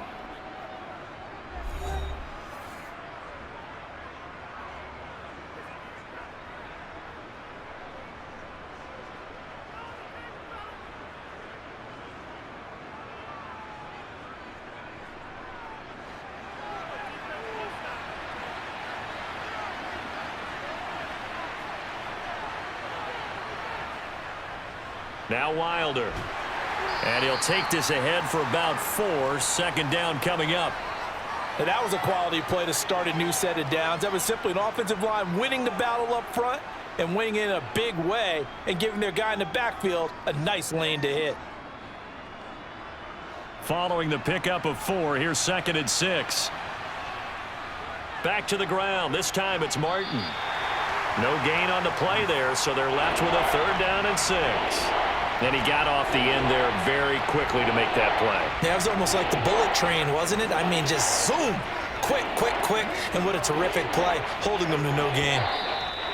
Now Wilder. And he'll take this ahead for about 4. 2nd down coming up. And that was a quality play to start a new set of downs. That was simply an offensive line winning the battle up front and winning in a big way and giving their guy in the backfield a nice lane to hit. Following the pickup of 4, here's 2nd and 6. Back to the ground. This time it's Martin. No gain on the play there, so they're left with a 3rd down and 6. And he got off the end there very quickly to make that play. Yeah, it was almost like the bullet train, wasn't it? I mean, just zoom. Quick, quick, quick. And what a terrific play, holding them to no gain.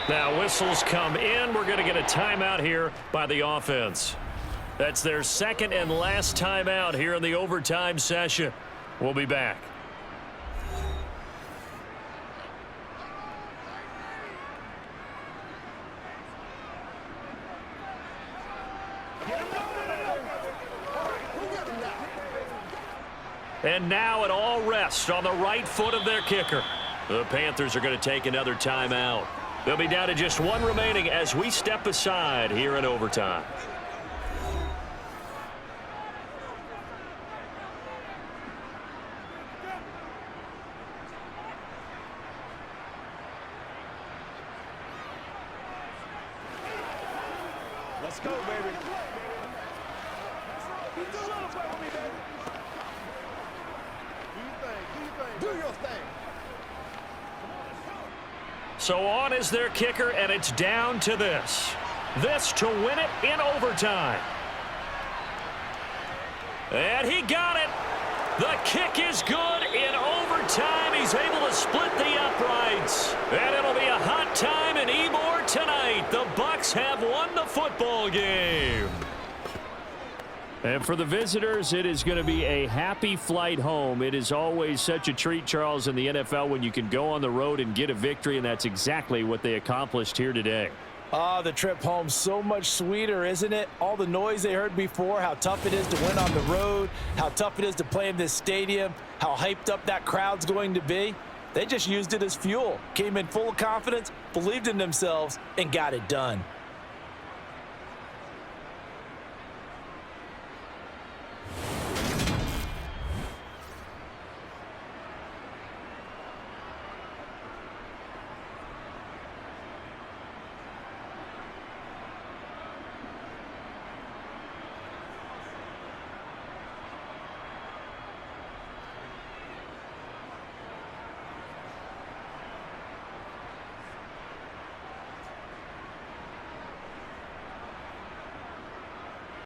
Now whistles come in. We're going to get a timeout here by the offense. That's their 2nd and last timeout here in the overtime session. We'll be back. And now it all rests on the right foot of their kicker. The Panthers are going to take another timeout. They'll be down to just 1 remaining as we step aside here in overtime. Let's go, baby. Do a little play with me, baby. Do your thing. So on is their kicker, and it's down to this. This to win it in overtime. And he got it. The kick is good in overtime. He's able to split the uprights. And it'll be a hot time in Ybor tonight. The Bucs have won the football game. And for the visitors, it is going to be a happy flight home. It is always such a treat, Charles, in the NFL when you can go on the road and get a victory, and that's exactly what they accomplished here today. The trip home so much sweeter, isn't it? All the noise they heard before, how tough it is to win on the road, how tough it is to play in this stadium, how hyped up that crowd's going to be. They just used it as fuel, came in full of confidence, believed in themselves, and got it done.